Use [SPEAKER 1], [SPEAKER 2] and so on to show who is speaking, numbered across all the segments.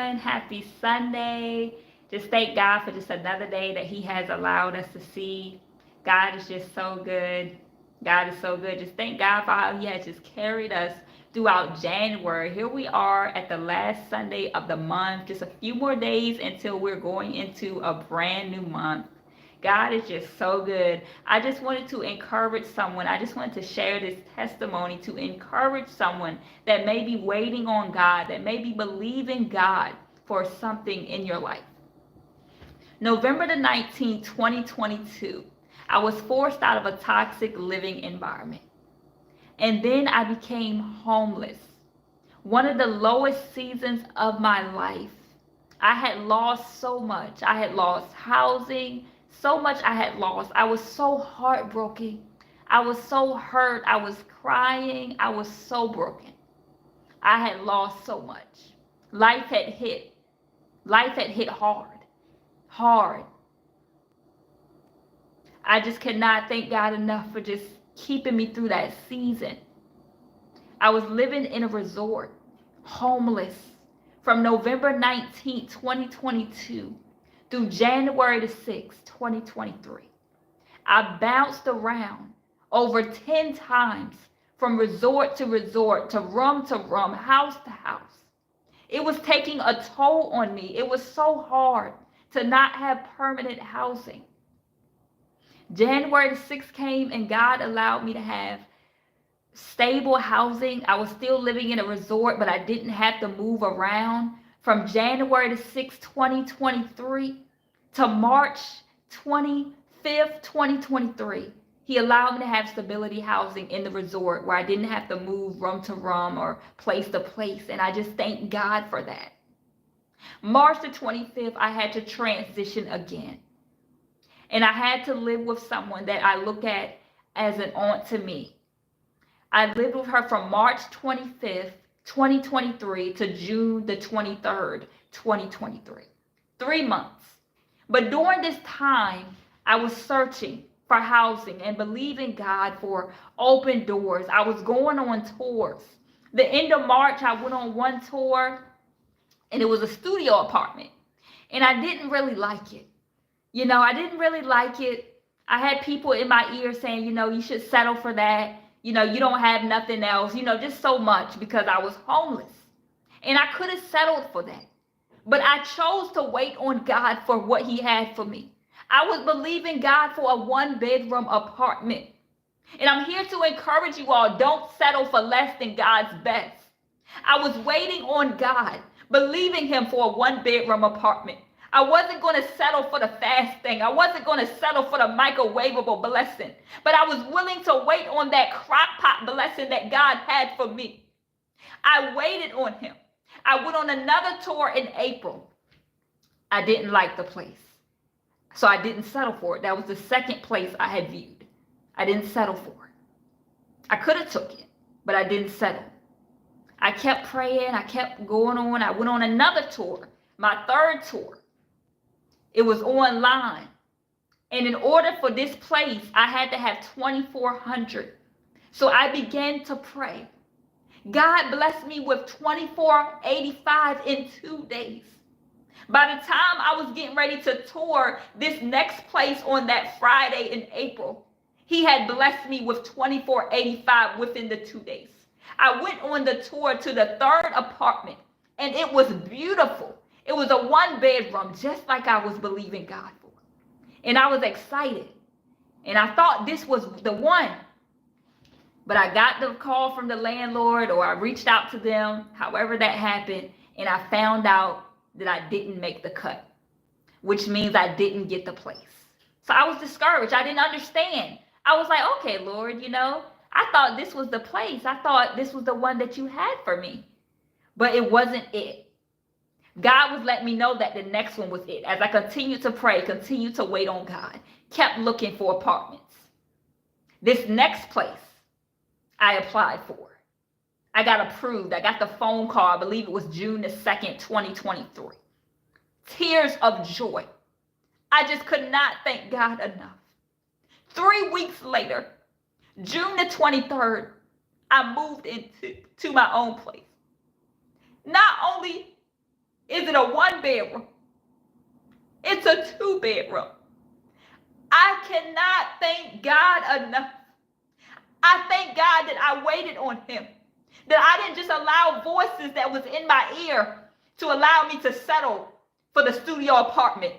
[SPEAKER 1] everyone. Happy Sunday. Just thank God for just another day that He has allowed us to see. God is just so good. God is so good. Just thank God for how He has just carried us throughout January. Here we are at the last Sunday of the month. Just a few more days until we're going into a brand new month. God is just so good. I just wanted to encourage someone. I just wanted to share this testimony to encourage someone that may be waiting on God, that may be believing God for something in your life. November the 19th, 2022, I was forced out of a toxic living environment. And then I became homeless. One of the lowest seasons of my life. I had lost so much. I had lost housing. So much I had lost. I was so heartbroken. I was so hurt. I was crying. I was so broken. I had lost so much. Life had hit. Life had hit hard. Hard. I just cannot thank God enough for just keeping me through that season. I was living in a resort, homeless, from November 19th, 2022 through January the 6th, 2023. I bounced around over 10 times from resort to resort, to room, house to house. It was taking a toll on me. It was so hard to not have permanent housing. January the 6th came and God allowed me to have stable housing. I was still living in a resort, but I didn't have to move around. From January the 6th, 2023 to March 25th, 2023, He allowed me to have stability housing in the resort where I didn't have to move room to room or place to place. And I just thank God for that. March the 25th, I had to transition again. And I had to live with someone that I look at as an aunt to me. I lived with her from March 25th, 2023 to June the 23rd, 2023. 3 months. But during this time, I was searching for housing and believing God for open doors. I was going on tours. The end of March, I went on one tour, and it was a studio apartment. And I didn't really like it. I didn't really like it. I had people in my ear saying, you should settle for that. You don't have nothing else, just so much, because I was homeless. And I could have settled for that. But I chose to wait on God for what He had for me. I was believing God for a 1-bedroom apartment. And I'm here to encourage you all, don't settle for less than God's best. I was waiting on God, believing Him for a 1-bedroom apartment. I wasn't going to settle for the fast thing. I wasn't going to settle for the microwavable blessing. But I was willing to wait on that crockpot blessing that God had for me. I waited on Him. I went on another tour in April. I didn't like the place. So I didn't settle for it. That was the second place I had viewed. I didn't settle for it. I could have took it, but I didn't settle. I kept praying. I kept going on. I went on another tour, my third tour. It was online. And in order for this place, I had to have 2,400. So I began to pray. God blessed me with 2,485 in 2 days. By the time I was getting ready to tour this next place on that Friday in April, He had blessed me with 2,485 within the 2 days. I went on the tour to the third apartment, and it was beautiful. It was a 1-bedroom, just like I was believing God for. And I was excited. And I thought this was the one. But I got the call from the landlord, or I reached out to them, however that happened, and I found out that I didn't make the cut, which means I didn't get the place. So I was discouraged. I didn't understand. I was like, okay, Lord, I thought this was the place. I thought this was the one that You had for me. But it wasn't it. God was letting me know that the next one was it. As I continued to pray, continued to wait on God, kept looking for apartments. This next place I applied for. I got approved. I got the phone call. I believe it was June the 2nd, 2023. Tears of joy. I just could not thank God enough. 3 weeks later, June the 23rd, I moved into my own place. Not only Is it a 1-bedroom? It's a 2-bedroom. I cannot thank God enough. I thank God that I waited on him, that I didn't just allow voices that was in my ear to allow me to settle for the studio apartment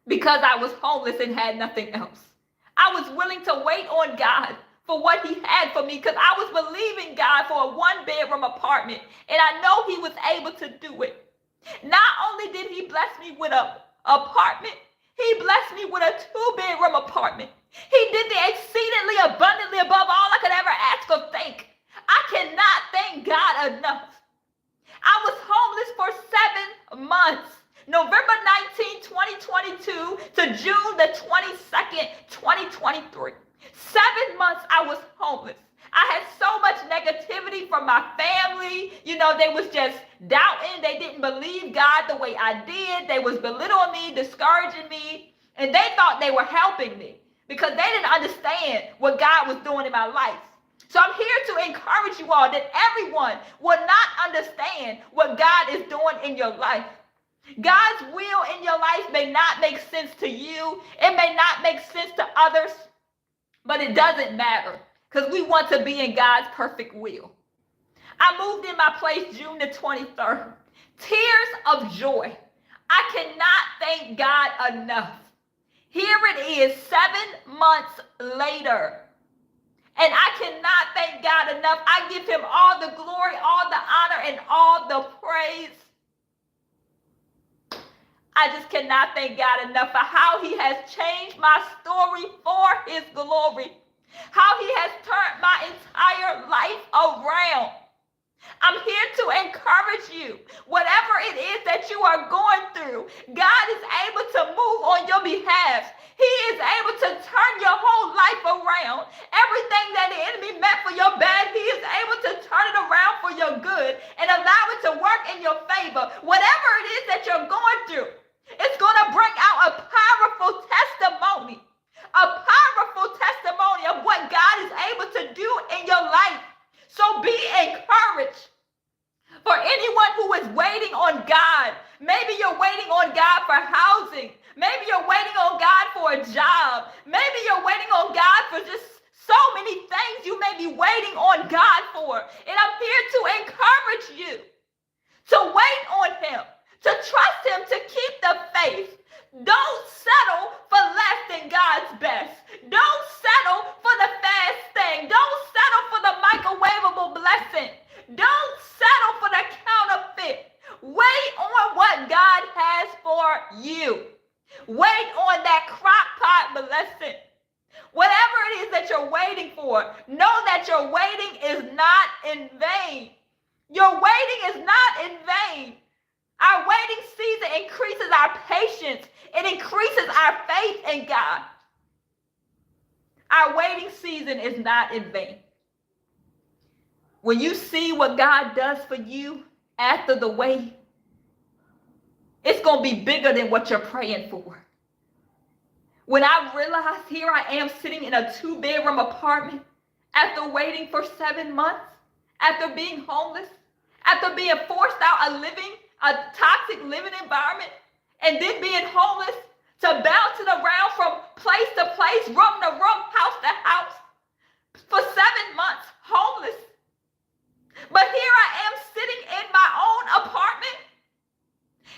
[SPEAKER 1] because I was homeless and had nothing else. I was willing to wait on God for what he had for me because I was believing God for a 1-bedroom apartment, and I know he was able to do it. Not only did he bless me with an apartment, he blessed me with a 2-bedroom apartment. He did the exceedingly abundantly above all I could ever ask or think. I cannot thank God enough. I was homeless for 7 months. November 19, 2022 to June the 22nd, 2023. 7 months I was homeless. I had so much negativity from my family. They was just doubting. They didn't believe God the way I did. They was belittling me, discouraging me, and they thought they were helping me because they didn't understand what God was doing in my life. So I'm here to encourage you all that everyone will not understand what God is doing in your life. God's will in your life may not make sense to you. It may not make sense to others, but it doesn't matter because we want to be in God's perfect will. I moved in my place June the 23rd. Tears of joy. I cannot thank God enough. Here it is 7 months later. And I cannot thank God enough. I give him all the glory, all the honor, and all the praise. I just cannot thank God enough for how he has changed my story for his glory. How he has turned my entire life around. I'm here to encourage you. Whatever it is that you are going through, God is able to move on your behalf. He is able to turn your whole life around. Everything that the enemy meant for your bad, he is able to turn it around for your good and allow it to work in your favor. Whatever it is that you're going through, it's going to bring out a powerful testimony. A powerful testimony of what God is able to do in your life. So be encouraged. For anyone who is waiting on God, maybe you're waiting on God for housing. Maybe you're waiting on God for a job. Maybe you're waiting on God for just so many things you may be waiting on God for. And I'm here to encourage you to wait on him, to trust him, to keep the faith. Don't settle for less than God's best. Don't settle for the fast thing. Don't settle for the microwavable blessing. Don't settle for the counterfeit. Wait on what God has for you. Wait on that crockpot blessing. Whatever it is that you're waiting for, know that your waiting is not in vain. Your waiting is not in vain. Our waiting season increases our patience. It increases our faith in God. Our waiting season is not in vain. When you see what God does for you after the wait, it's going to be bigger than what you're praying for. When I realized here I am sitting in a 2-bedroom apartment after waiting for 7 months, after being homeless, after being forced out of a toxic living environment, and then being homeless, to bouncing around from place to place, room to room, house to house, for 7 months, homeless. But here I am sitting in my own apartment.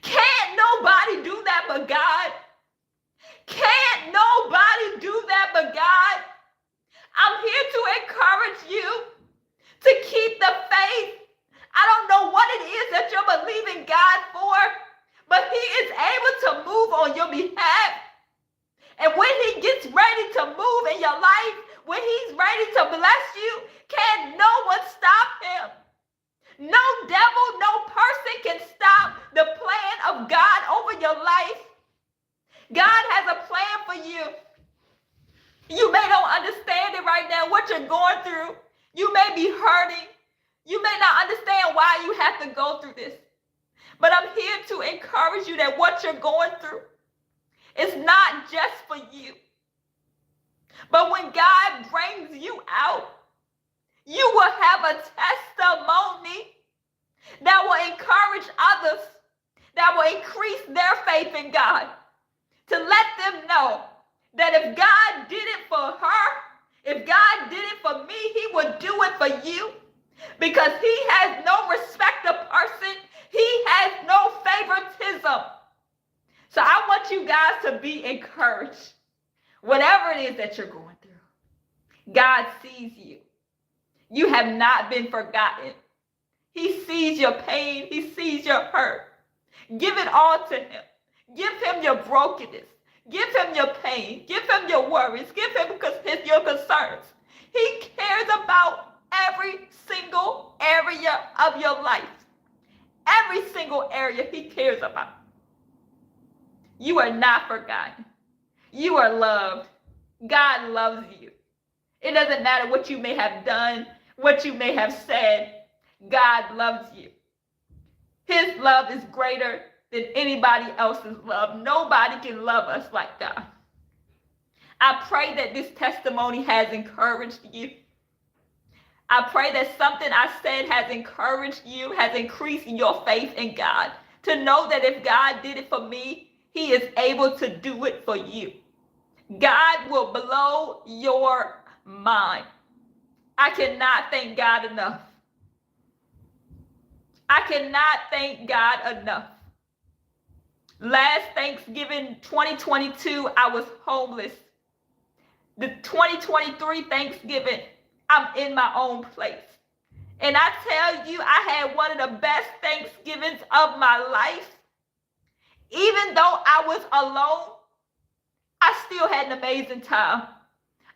[SPEAKER 1] Can't nobody do that but God. Can't nobody do that but God. I'm here to encourage you to keep the faith. I don't know what it is that you're believing God for, but he is able to move on your behalf. And when he gets ready to move in your life, when he's ready to bless you, can no one stop him. No devil, no person can stop the plan of God over your life. God has a plan for you. You may not understand it right now, what you're going through. You may be hurting. You may not understand why you have to go through this. But I'm here to encourage you that what you're going through is not just for you. But when God brings you out, you will have a testimony that will encourage others that will increase their faith in God. To let them know that if God did it for her, if God did it for me, he would do it for you. Because he has no respect of person. He has no favoritism. So I want you guys to be encouraged. Whatever it is that you're going through, God sees you. You have not been forgotten. He sees your pain. He sees your hurt. Give it all to him. Give him your brokenness. Give him your pain. Give him your worries. Give him your concerns. He cares about every single area of your life. Every single area he cares about. You are not forgotten. You are loved. God loves you. It doesn't matter what you may have done, what you may have said. God loves you. His love is greater than anybody else's love. Nobody can love us like God. I pray that this testimony has encouraged you. I pray that something I said has encouraged you, has increased your faith in God. To know that if God did it for me, he is able to do it for you. God will blow your mind. I cannot thank God enough. I cannot thank God enough. Last Thanksgiving 2022, I was homeless. The 2023 Thanksgiving, I'm in my own place. And I tell you, I had one of the best Thanksgivings of my life. Even though I was alone, I still had an amazing time.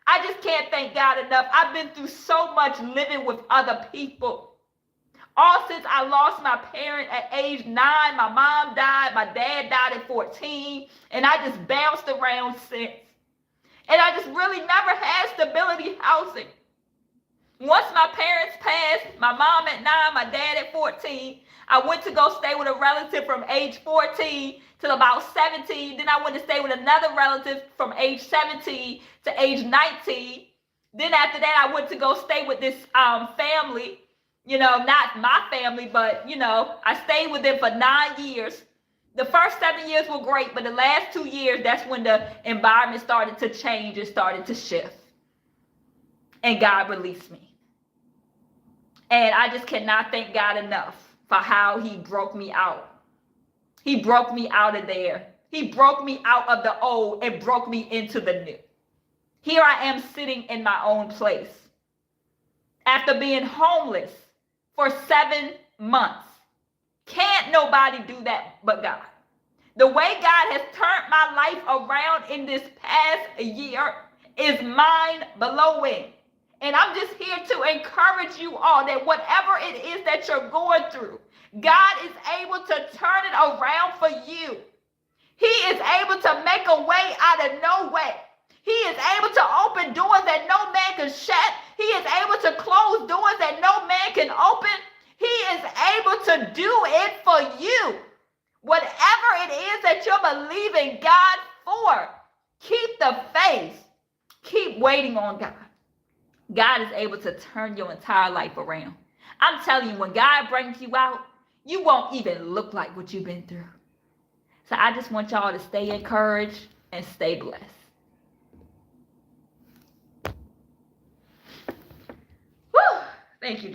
[SPEAKER 1] I just can't thank God enough. I've been through so much living with other people. All since I lost my parent at age 9, my mom died, my dad died at 14, and I just bounced around since. And I just really never had stability housing. Once my parents passed, my mom at 9, my dad at 14, I went to go stay with a relative from age 14 till about 17. Then I went to stay with another relative from age 17 to age 19. Then after that, I went to go stay with this family. You know, not my family, but, you know, I stayed with them for 9 years. The first 7 years were great, but the last 2 years, that's when the environment started to change and started to shift. And God released me. And I just cannot thank God enough for how he broke me out. He broke me out of there. He broke me out of the old and broke me into the new. Here I am sitting in my own place. After being homeless for 7 months. Can't nobody do that but God. The way God has turned my life around in this past year is mind-blowing. And I'm just here to encourage you all that whatever it is that you're going through, God is able to turn it around for you. He is able to make a way out of no way. He is able to open doors that no man can shut. He is able to close doors that no man can open. He is able to do it for you. Whatever it is that you're believing God for, keep the faith. Keep waiting on God. God is able to turn your entire life around. I'm telling you, when God brings you out, you won't even look like what you've been through. So I just want y'all to stay encouraged and stay blessed. Whew. Thank you, Jesus.